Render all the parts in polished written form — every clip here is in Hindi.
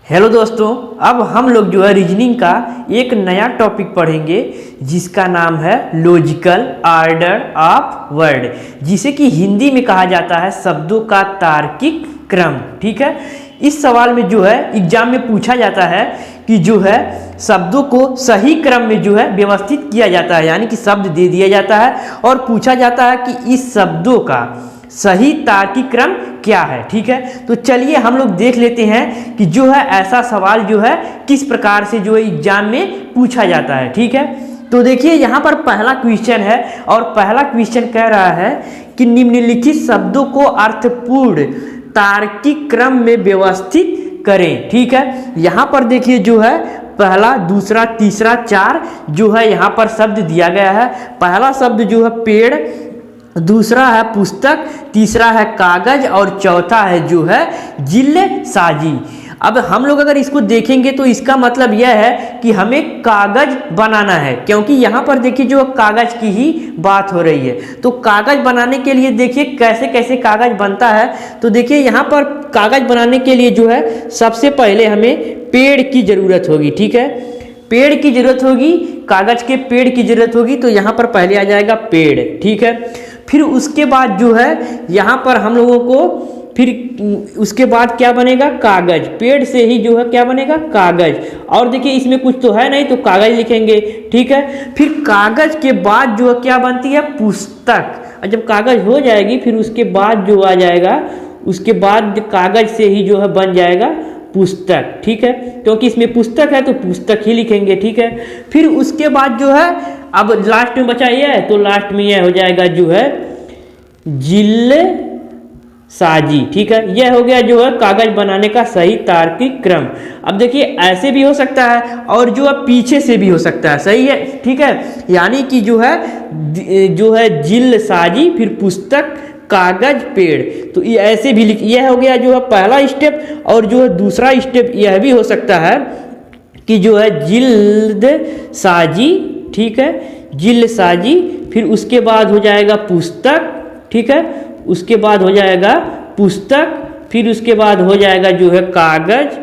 हेलो दोस्तों, अब हम लोग जो है रीजनिंग का एक नया टॉपिक पढ़ेंगे जिसका नाम है लॉजिकल ऑर्डर ऑफ वर्ड, जिसे कि हिंदी में कहा जाता है शब्दों का तार्किक क्रम। ठीक है, इस सवाल में जो है एग्जाम में पूछा जाता है कि जो है शब्दों को सही क्रम में जो है व्यवस्थित किया जाता है, यानी कि शब्द दे दिया जाता है और पूछा जाता है कि इस शब्दों का सही तार्किक क्रम क्या है। ठीक है, तो चलिए हम लोग देख लेते हैं कि जो है ऐसा सवाल जो है किस प्रकार से जो है एग्जाम में पूछा जाता है। ठीक है, तो देखिए यहाँ पर पहला क्वेश्चन है और पहला क्वेश्चन कह रहा है कि निम्नलिखित शब्दों को अर्थपूर्ण तार्किक क्रम में व्यवस्थित करें। ठीक है, यहाँ पर देखिए जो है पहला, दूसरा, तीसरा, चार जो है यहाँ पर शब्द दिया गया है। पहला शब्द जो है पेड़, दूसरा है पुस्तक, तीसरा है कागज और चौथा है जो है जिल्ल साजी। अब हम लोग अगर इसको देखेंगे तो इसका मतलब यह है कि हमें कागज बनाना है, क्योंकि यहाँ पर देखिए जो कागज की ही बात हो रही है। तो कागज बनाने के लिए देखिए कैसे कैसे कागज बनता है। तो देखिए यहाँ पर कागज बनाने के लिए जो है सबसे पहले हमें पेड़ की जरूरत होगी। ठीक है, पेड़ की जरूरत होगी, कागज के पेड़ की जरूरत होगी। तो यहाँ पर पहले आ जाएगा पेड़। ठीक है, फिर उसके बाद जो है यहाँ पर हम लोगों को फिर उसके बाद क्या बनेगा, कागज। पेड़ से ही जो है क्या बनेगा, कागज। और देखिए इसमें कुछ तो है नहीं तो कागज लिखेंगे। ठीक है, फिर कागज के बाद जो है क्या बनती है, पुस्तक। और जब कागज हो जाएगी फिर उसके बाद जो आ जाएगा, उसके बाद कागज से ही जो है बन जाएगा पुस्तक। ठीक है, क्योंकि इसमें पुस्तक है तो पुस्तक ही लिखेंगे। ठीक है, फिर उसके बाद जो है अब लास्ट में बचा यह है, तो लास्ट में यह हो जाएगा जो है जिल्ल साजी। ठीक है, यह हो गया जो है कागज बनाने का सही तार्किक क्रम। अब देखिए ऐसे भी हो सकता है और जो है पीछे से भी हो सकता है। सही है, ठीक है, यानी कि जो है जिल्ल साजी, फिर पुस्तक, कागज, पेड़। तो ये ऐसे भी यह हो गया जो है पहला स्टेप। और जो है दूसरा स्टेप यह भी हो सकता है कि जो है जिल्द साजी। ठीक है, जिल्द साजी, फिर उसके बाद हो जाएगा पुस्तक। ठीक है, उसके बाद हो जाएगा पुस्तक, फिर उसके बाद हो जाएगा जो है कागज,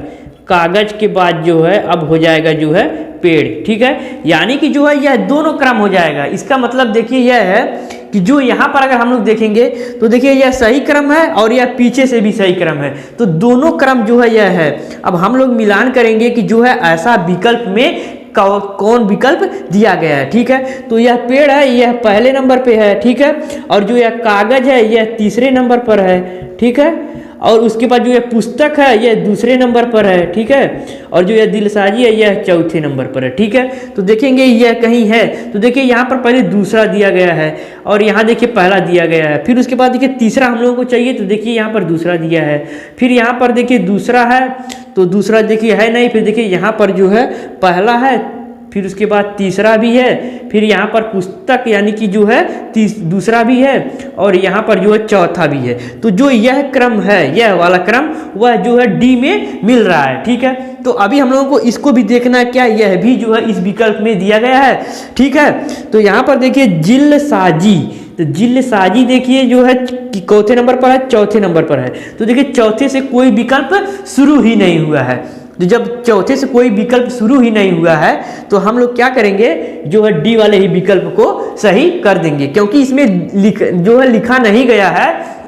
कागज के बाद जो है अब हो जाएगा जो है पेड़। ठीक है, यानी कि जो है यह दोनों क्रम हो जाएगा। इसका मतलब देखिए यह है कि जो यहाँ पर अगर हम लोग देखेंगे तो देखिए यह सही क्रम है और यह पीछे से भी सही क्रम है। तो दोनों क्रम जो है यह है। अब हम लोग मिलान करेंगे कि जो है ऐसा विकल्प में कौन विकल्प दिया गया है। ठीक है, तो यह पेड़ है, यह पहले नंबर पे है। ठीक है, और जो यह कागज है यह तीसरे नंबर पर है। ठीक है, और उसके बाद जो यह पुस्तक है यह दूसरे नंबर पर है। ठीक है, और जो यह दिलसाजी है यह चौथे नंबर पर है। ठीक है, तो देखेंगे यह कहीं है तो देखिए यहाँ पर पहले दूसरा दिया गया है और यहाँ देखिए पहला दिया गया है। फिर उसके बाद देखिए तीसरा हम लोगों को चाहिए तो देखिए यहाँ पर दूसरा दिया है। फिर यहाँ पर देखिए दूसरा है तो दूसरा देखिए है नहीं। फिर देखिए यहाँ पर जो है पहला है, फिर उसके बाद तीसरा भी है, फिर यहाँ पर पुस्तक यानी कि जो है दूसरा भी है और यहाँ पर जो है चौथा भी है। तो जो यह क्रम है, यह वाला क्रम वह जो है डी में मिल रहा है। ठीक है, तो अभी हम लोगों को इसको भी देखना है क्या, यह भी जो है इस विकल्प में दिया गया है। ठीक है, तो यहाँ पर देखिए जिल्ल साजी, तो जिल्ल साजी देखिए जो है चौथे नंबर पर है, चौथे नंबर पर है। तो देखिए चौथे से कोई विकल्प शुरू ही नहीं हुआ है। तो जब चौथे से कोई विकल्प शुरू ही नहीं हुआ है तो हम लोग क्या करेंगे, जो है डी वाले ही विकल्प को सही कर देंगे, क्योंकि इसमें जो है लिखा नहीं गया है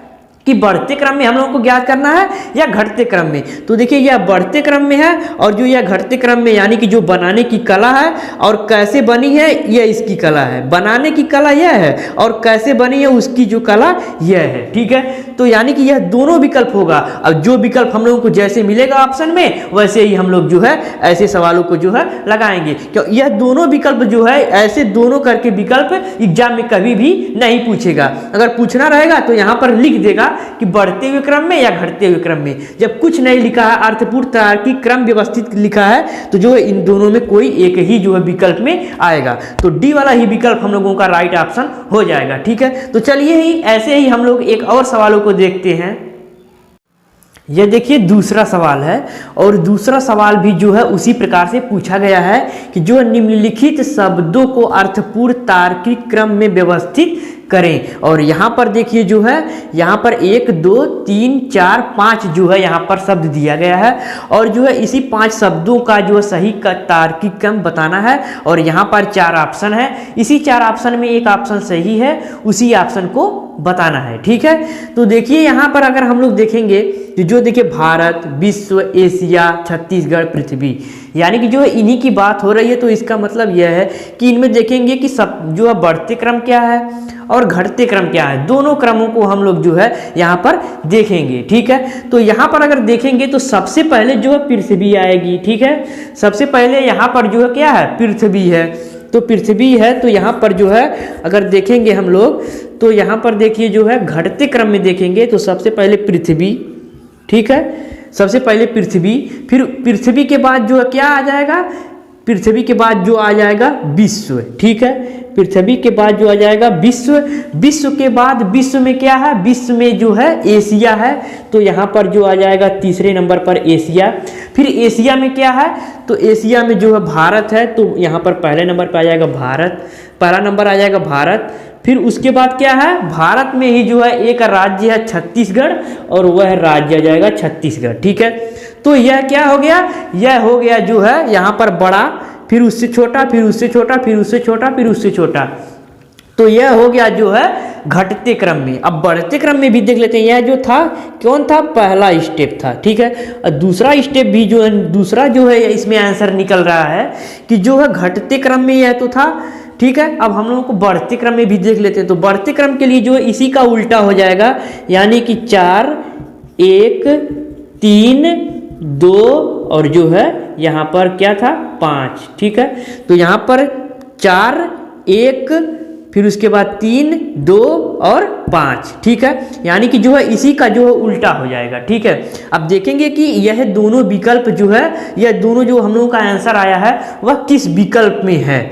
कि बढ़ते क्रम में हम लोगों को ज्ञात करना है या घटते क्रम में। तो देखिए यह बढ़ते क्रम में है और जो यह घटते क्रम में, यानी कि जो बनाने की कला है और कैसे बनी है यह इसकी कला है। बनाने की कला यह है और कैसे बनी है उसकी जो कला यह है। ठीक है, तो यानी कि यह दोनों विकल्प होगा। अब जो विकल्प हम लोगों को जैसे मिलेगा ऑप्शन में वैसे ही हम लोग जो है ऐसे सवालों को जो है लगाएंगे, क्यों यह दोनों विकल्प जो है ऐसे दोनों करके विकल्प एग्जाम में कभी भी नहीं पूछेगा। अगर पूछना रहेगा तो यहाँ पर लिख देगा कि बढ़ते हुए क्रम में या घटते हुए क्रम में। जब कुछ नहीं लिखा है, अर्थपूर्ण तार्किक क्रम व्यवस्थित लिखा है, तो जो है इन दोनों में कोई एक ही जो है विकल्प में आएगा। तो डी वाला ही विकल्प हम लोगों का राइट ऑप्शन हो जाएगा। ठीक है, तो चलिए ही ऐसे ही हम लोग एक और सवालों को देखते हैं। यह देखिए दूसरा सवाल है और दूसरा सवाल भी जो है उसी प्रकार से पूछा गया है कि जो निम्नलिखित शब्दों को अर्थपूर्ण तार्किक क्रम में व्यवस्थित करें। और यहाँ पर देखिए जो है यहाँ पर 1 2 3 4 5 जो है यहाँ पर शब्द दिया गया है और जो है इसी 5 शब्दों का जो है सही का तार्किक क्रम बताना है और यहाँ पर 4 ऑप्शन है। इसी 4 ऑप्शन में एक ऑप्शन सही है, उसी ऑप्शन को बताना है। ठीक है, तो देखिए यहाँ पर अगर हम लोग देखेंगे कि जो देखिए भारत, विश्व, एशिया, छत्तीसगढ़, पृथ्वी, यानी कि जो है इन्हीं की बात हो रही है। तो इसका मतलब यह है कि इनमें देखेंगे कि सब जो है बढ़ते क्रम क्या है और घटते क्रम क्या है, दोनों क्रमों को हम लोग जो है यहाँ पर देखेंगे। ठीक है, तो यहाँ पर अगर देखेंगे तो सबसे पहले जो है पृथ्वी आएगी। ठीक है, सबसे पहले यहाँ पर जो है क्या है, पृथ्वी है। तो पृथ्वी है तो यहाँ पर जो है अगर देखेंगे हम लोग तो यहाँ पर देखिए जो है घटते क्रम में देखेंगे तो सबसे पहले पृथ्वी। ठीक है, सबसे पहले पृथ्वी, फिर पृथ्वी के बाद जो है क्या आ जाएगा, पृथ्वी के बाद जो आ जाएगा विश्व। ठीक है, पृथ्वी के बाद जो आ जाएगा विश्व, विश्व के बाद विश्व में क्या है, विश्व में जो है एशिया है। तो यहाँ पर जो आ जाएगा तीसरे नंबर पर एशिया। फिर एशिया में क्या है, तो एशिया में जो है भारत है। तो यहाँ पर पहले नंबर पर आ जाएगा भारत, पहला नंबर आ जाएगा भारत। फिर उसके बाद क्या है, भारत में ही जो है एक राज्य है छत्तीसगढ़ और वह राज्य आ जाएगा छत्तीसगढ़। ठीक है, तो यह क्या हो गया, यह हो गया जो है यहाँ पर बड़ा, फिर उससे छोटा, फिर उससे छोटा, फिर उससे छोटा, फिर उससे छोटा। तो यह हो गया जो है घटते क्रम में। अब बढ़ते क्रम में भी देख लेते हैं, यह जो था कौन था, पहला स्टेप था। ठीक है, और दूसरा स्टेप भी जो है, दूसरा जो है इसमें आंसर निकल रहा है कि जो है घटते क्रम में यह तो था। ठीक है, अब हम लोगों को बढ़ते क्रम में भी देख लेते हैं। तो बढ़ते क्रम के लिए जो है इसी का उल्टा हो जाएगा, यानी कि 4 1 3 2 और जो है यहाँ पर क्या था 5। ठीक है, तो यहाँ पर 4 1 फिर उसके बाद 3 2 और 5। ठीक है, यानी कि जो है इसी का जो है उल्टा हो जाएगा। ठीक है, अब देखेंगे कि यह दोनों विकल्प जो है, यह दोनों जो हम लोगों का आंसर आया है वह किस विकल्प में है।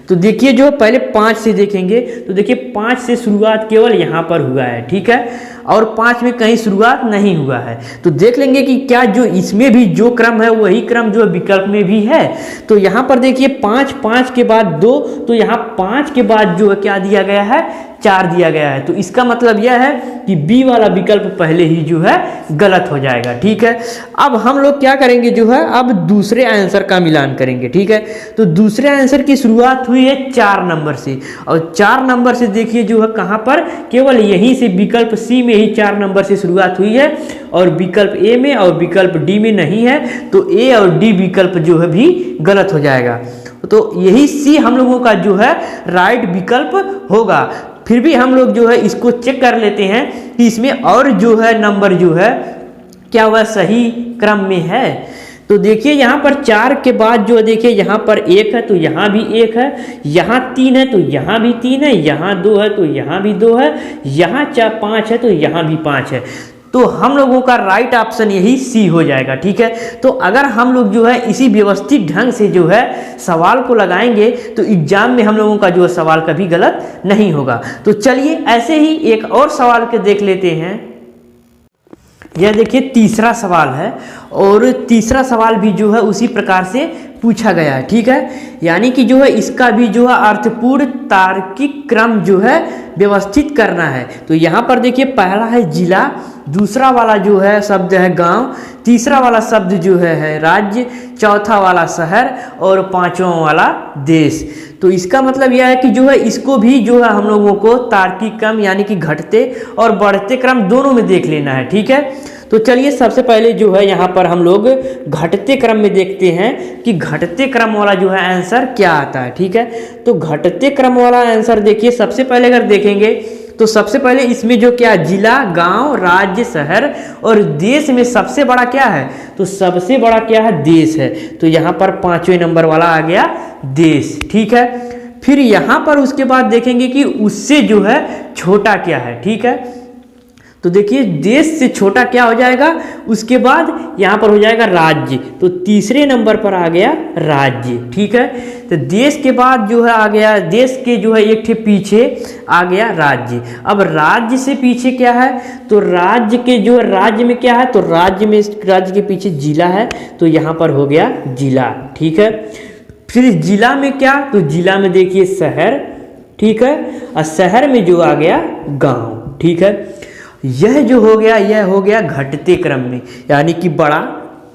तो देखिए जो पहले 5 से देखेंगे तो देखिए 5 से शुरुआत केवल यहाँ पर हुआ है। ठीक है, और 5 में कहीं शुरुआत नहीं हुआ है। तो देख लेंगे कि क्या जो इसमें भी जो क्रम है वही क्रम जो विकल्प में भी है। तो यहाँ पर देखिए 5 5 के बाद 2, तो यहाँ 5 के बाद जो है क्या दिया गया है, 4 दिया गया है। तो इसका मतलब यह है कि बी वाला विकल्प पहले ही जो है गलत हो जाएगा। ठीक है, अब हम लोग क्या करेंगे जो है, अब दूसरे आंसर का मिलान करेंगे। ठीक है, तो दूसरे आंसर की शुरुआत हुई है 4 नंबर से और 4 नंबर से देखिए जो है कहाँ पर, केवल यहीं से विकल्प सी में ही 4 नंबर से शुरुआत हुई है और विकल्प ए में और विकल्प डी में नहीं है। तो ए और डी विकल्प जो है भी गलत हो जाएगा। तो यही सी हम लोगों का जो है राइट विकल्प होगा। फिर भी हम लोग जो है इसको चेक कर लेते हैं कि इसमें और जो है नंबर जो है क्या वह सही क्रम में है। तो देखिए यहाँ पर 4 के बाद जो देखिए यहाँ पर 1 है तो यहाँ भी 1 है, यहाँ 3 है तो यहाँ भी 3 है, यहाँ 2 है तो यहाँ भी 2 है, यहाँ 5 है तो यहाँ भी 5 है। तो हम लोगों का राइट ऑप्शन यही सी हो जाएगा। ठीक है, तो अगर हम लोग जो है इसी व्यवस्थित ढंग से जो है सवाल को लगाएंगे तो एग्जाम में हम लोगों का जो है सवाल कभी गलत नहीं होगा। तो चलिए ऐसे ही एक और सवाल के देख लेते हैं। यह देखिए तीसरा सवाल है और तीसरा सवाल भी जो है उसी प्रकार से पूछा गया है। ठीक है, यानी कि जो है इसका भी जो है अर्थपूर्ण तार्किक क्रम जो है व्यवस्थित करना है। तो यहाँ पर देखिए पहला है जिला, दूसरा वाला जो है शब्द है गांव, तीसरा वाला शब्द जो है राज्य, चौथा वाला शहर और पांचवा वाला देश। तो इसका मतलब यह है कि जो है इसको भी जो है हम लोगों को तार्किक क्रम यानी कि घटते और बढ़ते क्रम दोनों में देख लेना है। ठीक है, तो चलिए सबसे पहले जो है यहाँ पर हम लोग घटते क्रम में देखते हैं कि घटते क्रम वाला जो है आंसर क्या आता है। ठीक है, तो घटते क्रम वाला आंसर देखिए सबसे पहले अगर देखेंगे तो सबसे पहले इसमें जो क्या जिला, गांव, राज्य, शहर और देश में सबसे बड़ा क्या है, तो सबसे बड़ा क्या है देश है। तो यहाँ पर 5वें नंबर वाला आ गया देश। ठीक है, फिर यहाँ पर उसके बाद देखेंगे कि उससे जो है छोटा क्या है। ठीक है, तो देखिए देश से छोटा क्या हो जाएगा, उसके बाद यहाँ पर हो जाएगा राज्य। तो तीसरे नंबर पर आ गया राज्य। ठीक है, तो देश के बाद जो है आ गया, देश के जो है एक ठे पीछे आ गया राज्य। अब राज्य से पीछे क्या है, तो राज्य के जो राज्य में क्या है, तो राज्य में राज्य के पीछे जिला है तो यहाँ पर हो गया जिला। ठीक है, फिर जिला में क्या, तो जिला में देखिए शहर, ठीक है, और शहर में जो आ गया गांव। ठीक है, यह जो हो गया यह हो गया घटते क्रम में, यानी कि बड़ा,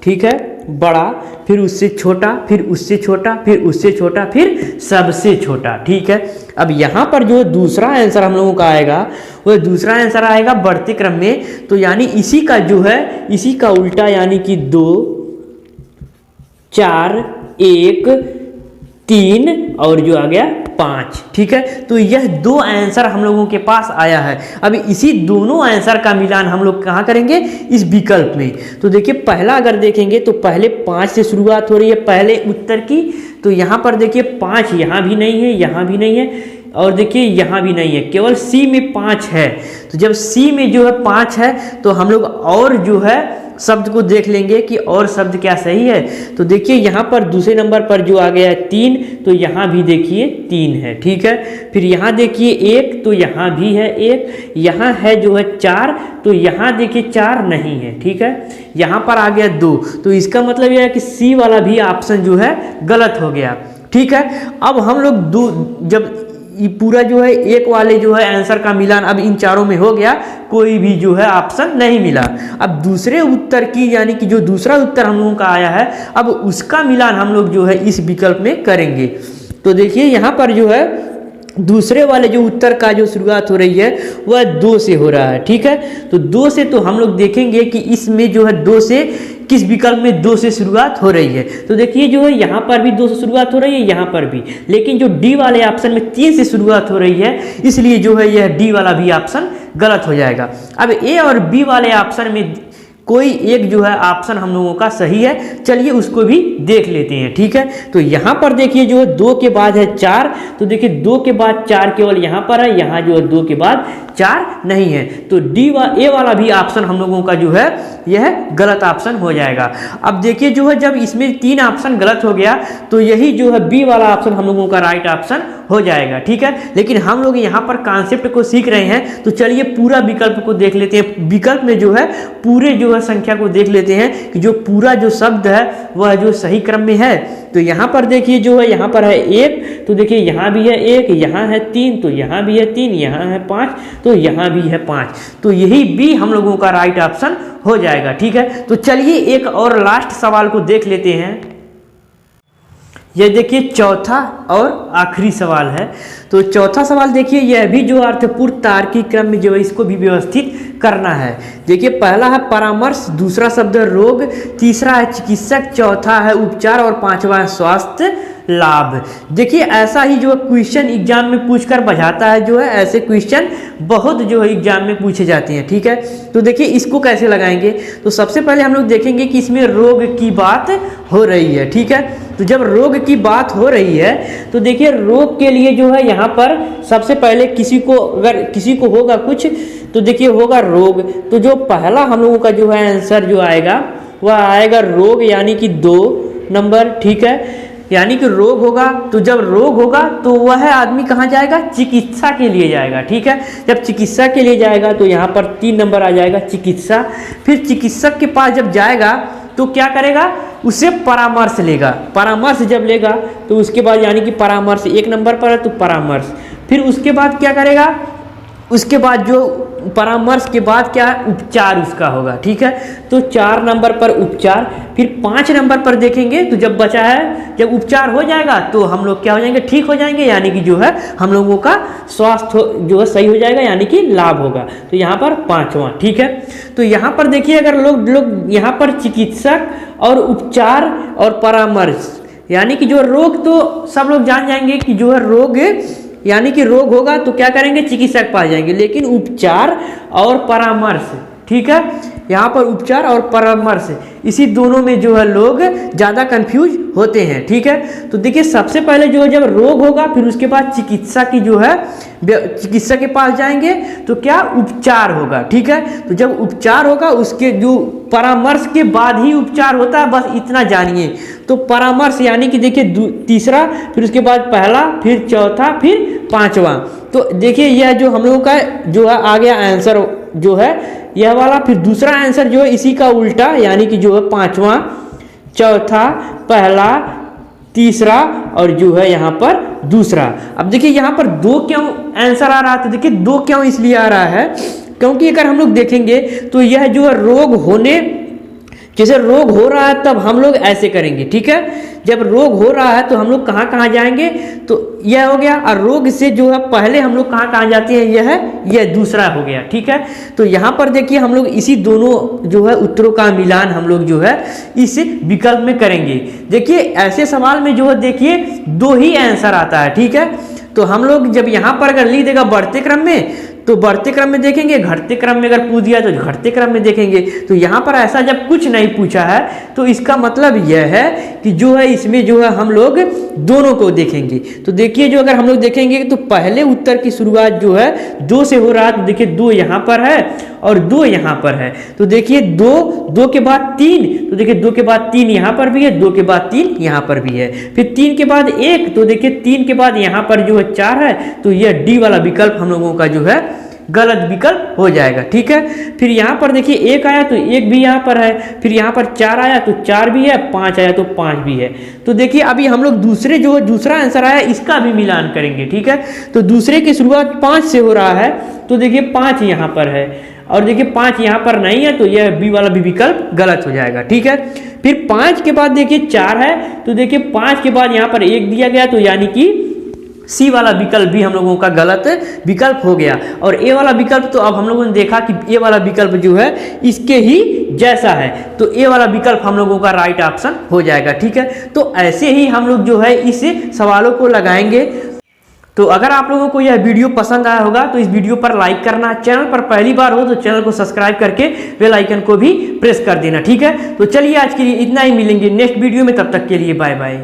ठीक है, बड़ा, फिर उससे छोटा, फिर उससे छोटा, फिर उससे छोटा, फिर सबसे छोटा। ठीक है, अब यहाँ पर जो दूसरा आंसर हम लोगों का आएगा वो दूसरा आंसर आएगा बढ़ते क्रम में, तो यानी इसी का जो है इसी का उल्टा, यानी कि 2 4 1 3 और जो आ गया 5। ठीक है, तो यह दो आंसर हम लोगों के पास आया है। अब इसी दोनों आंसर का मिलान हम लोग कहाँ करेंगे, इस विकल्प में। तो देखिए पहला अगर देखेंगे तो पहले 5 से शुरुआत हो रही है पहले उत्तर की, तो यहाँ पर देखिए 5 यहाँ भी नहीं है, यहाँ भी नहीं है, और देखिए यहाँ भी नहीं है, केवल सी में 5 है। तो जब सी में जो है 5 है तो हम लोग और जो है शब्द को देख लेंगे कि और शब्द क्या सही है। तो देखिए यहाँ पर दूसरे नंबर पर जो आ गया है 3, तो यहाँ भी देखिए 3 है। ठीक है, फिर यहाँ देखिए 1, तो यहाँ भी है 1, यहाँ है जो है 4, तो यहाँ देखिए 4 नहीं है। ठीक है, यहाँ पर आ गया 2, तो इसका मतलब यह है कि सी वाला भी ऑप्शन जो है गलत हो गया। ठीक है, अब हम लोग जब ये पूरा जो है एक वाले जो है आंसर का मिलान अब इन चारों में हो गया, कोई भी जो है ऑप्शन नहीं मिला। अब दूसरे उत्तर की, यानी कि जो दूसरा उत्तर हम लोगों का आया है, अब उसका मिलान हम लोग जो है इस विकल्प में करेंगे। तो देखिए यहाँ पर जो है दूसरे वाले जो उत्तर का जो शुरुआत हो रही है वह 2 से हो रहा है। ठीक है, तो 2 से, तो हम लोग देखेंगे कि इसमें जो है 2 से किस विकल्प में 2 से शुरुआत हो रही है। तो देखिए जो है यहाँ पर भी 2 से शुरुआत हो रही है, यहाँ पर भी, लेकिन जो डी वाले ऑप्शन में 3 से शुरुआत हो रही है, इसलिए जो है यह डी वाला भी ऑप्शन गलत हो जाएगा। अब ए और बी वाले ऑप्शन में कोई एक जो है ऑप्शन हम लोगों का सही है, चलिए उसको भी देख लेते हैं। ठीक है, तो यहाँ पर देखिए जो 2 के बाद है 4, तो देखिए 2 के बाद 4 केवल यहाँ पर है, यहाँ जो है 2 के बाद 4 नहीं है, तो ए वाला भी ऑप्शन हम लोगों का जो है यह गलत ऑप्शन हो जाएगा। अब देखिए जो है जब इसमें 3 ऑप्शन गलत हो गया तो यही जो है बी वाला ऑप्शन हम लोगों का राइट ऑप्शन हो जाएगा। ठीक है, लेकिन हम लोग यहाँ पर कॉन्सेप्ट को सीख रहे हैं, तो चलिए पूरा विकल्प को देख लेते हैं। विकल्प में जो है पूरे जो है संख्या को देख लेते हैं कि जो पूरा जो शब्द है वह जो सही क्रम में है। तो यहाँ पर देखिए जो है यहाँ पर है 1, तो देखिए यहाँ भी है 1, यहाँ है 3, तो यहाँ भी है 3, यहाँ है 5, तो यहाँ भी है 5, तो यही बी हम लोगों का राइट ऑप्शन हो जाएगा। ठीक है, तो चलिए एक और लास्ट सवाल को देख लेते हैं। यह देखिए चौथा और आखिरी सवाल है। तो चौथा सवाल देखिए, यह भी जो अर्थपूर्ण तार्किक क्रम में जो है इसको भी व्यवस्थित करना है। देखिए पहला है परामर्श, दूसरा शब्द है रोग, तीसरा है चिकित्सक, चौथा है उपचार और पांचवा है स्वास्थ्य लाभ। देखिए ऐसा ही जो क्वेश्चन एग्जाम में पूछकर बझाता है, जो है ऐसे क्वेश्चन बहुत जो है एग्जाम में पूछे जाते हैं। ठीक है, तो देखिए इसको कैसे लगाएंगे। तो सबसे पहले हम लोग देखेंगे कि इसमें रोग की बात हो रही है। ठीक है, तो जब रोग की बात हो रही है तो देखिए रोग के लिए जो है यहाँ पर सबसे पहले अगर किसी को होगा कुछ, तो देखिए होगा रोग, तो जो पहला हम लोगों का जो है आंसर जो आएगा वह आएगा रोग, यानी कि 2 नंबर। ठीक है, यानी कि रोग होगा, तो जब रोग होगा तो वह आदमी कहाँ जाएगा, चिकित्सा के लिए जाएगा। ठीक है, जब चिकित्सा के लिए जाएगा तो यहाँ पर 3 नंबर आ जाएगा चिकित्सा। फिर चिकित्सक के पास जब जाएगा तो क्या करेगा, उससे परामर्श लेगा। परामर्श जब लेगा तो उसके बाद, यानी कि परामर्श 1 नंबर पर है तो परामर्श, फिर उसके बाद क्या करेगा, उसके बाद जो परामर्श के बाद क्या है, उपचार उसका होगा। ठीक है, तो 4 नंबर पर उपचार। फिर 5 नंबर पर देखेंगे तो जब बचा है, जब उपचार हो जाएगा तो हम लोग क्या हो जाएंगे, ठीक हो जाएंगे, यानी कि जो है हम लोगों का स्वास्थ्य जो है सही हो जाएगा, यानी कि लाभ होगा। तो यहाँ पर 5वां। ठीक है, तो यहाँ पर देखिए अगर लोग यहाँ पर चिकित्सक और उपचार और परामर्श, यानी कि जो रोग, तो सब लोग जान जाएंगे कि जो है रोग, यानी कि रोग होगा तो क्या करेंगे, चिकित्सक पास जाएंगे। लेकिन उपचार और परामर्श, ठीक है, यहाँ पर उपचार और परामर्श, इसी दोनों में जो है लोग ज़्यादा कंफ्यूज होते हैं। ठीक है, तो देखिए सबसे पहले जो है जब रोग होगा फिर उसके बाद चिकित्सा की जो है चिकित्सक के पास जाएंगे तो क्या, उपचार होगा। ठीक है, तो जब उपचार होगा उसके जो परामर्श के बाद ही उपचार होता है, बस इतना जानिए। तो परामर्श यानी कि देखिए तीसरा, फिर उसके बाद पहला, फिर चौथा, फिर 5वां। तो देखिए यह जो हम लोगों का जो है आ गया आंसर जो है यह वाला। फिर दूसरा आंसर जो है इसी का उल्टा, यानी कि जो है 5वां, चौथा, पहला, तीसरा और जो है यहाँ पर दूसरा। अब देखिए यहाँ पर 2 क्यों आंसर आ रहा था, देखिए 2 क्यों इसलिए आ रहा है क्योंकि अगर हम लोग देखेंगे तो यह जो है रोग होने, जैसे रोग हो रहा है तब हम लोग ऐसे करेंगे, ठीक है। जब रोग हो रहा है तो हम लोग कहाँ कहाँ जाएंगे, तो यह हो गया। और रोग से जो है पहले हम लोग कहाँ कहाँ जाते हैं, यह दूसरा हो गया, ठीक है। तो यहाँ पर देखिए हम लोग इसी दोनों जो है उत्तरों का मिलान हम लोग जो है इस विकल्प में करेंगे। देखिए ऐसे सवाल में जो है देखिए 2 ही आंसर आता है, ठीक है। तो हम लोग जब यहाँ पर अगर लिख देगा बढ़ते क्रम में तो बढ़ते क्रम में देखेंगे, घटते क्रम में अगर पूछ दिया तो घटते क्रम में देखेंगे। तो यहाँ पर ऐसा जब कुछ नहीं पूछा है तो इसका मतलब यह है कि जो है इसमें जो है हम लोग दोनों को देखेंगे। तो देखिए जो अगर हम लोग देखेंगे तो पहले उत्तर की शुरुआत जो है 2 से हो रहा है, तो देखिए 2 यहाँ पर है और 2 यहाँ पर है। तो देखिए 2 के बाद 3, तो देखिए 2 के बाद 3 यहाँ पर भी है, 2 के बाद 3 यहाँ पर भी है, फिर 3 के बाद 1, तो देखिए 3 के बाद यहाँ पर जो है 4 है। तो यह डी वाला विकल्प हम लोगों का जो है गलत विकल्प हो जाएगा, ठीक है। फिर यहाँ पर देखिए 1 आया तो 1 भी यहाँ पर है, फिर यहाँ पर 4 आया तो 4 भी है, 5 आया तो 5 भी है। तो देखिए अभी हम लोग दूसरा आंसर आया इसका भी मिलान करेंगे, ठीक है। तो दूसरे की शुरुआत 5 से हो रहा है, तो देखिए 5 यहाँ पर है और देखिए 5 यहाँ पर नहीं है, तो यह बी वाला भी विकल्प गलत हो जाएगा, ठीक है। फिर 5 के बाद देखिए 4 है, तो देखिए 5 के बाद यहाँ पर 1 दिया गया, तो यानी कि सी वाला विकल्प भी हम लोगों का गलत विकल्प हो गया। और ए वाला विकल्प तो अब हम लोगों ने देखा कि ए वाला विकल्प जो है इसके ही जैसा है, तो ए वाला विकल्प हम लोगों का राइट ऑप्शन हो जाएगा, ठीक है। तो ऐसे ही हम लोग जो है इस सवालों को लगाएंगे। तो अगर आप लोगों को यह वीडियो पसंद आया होगा तो इस वीडियो पर लाइक करना, चैनल पर पहली बार हो तो चैनल को सब्सक्राइब करके बेल आइकन को भी प्रेस कर देना, ठीक है। तो चलिए आज के लिए इतना ही, मिलेंगे नेक्स्ट वीडियो में, तब तक के लिए बाय बाय।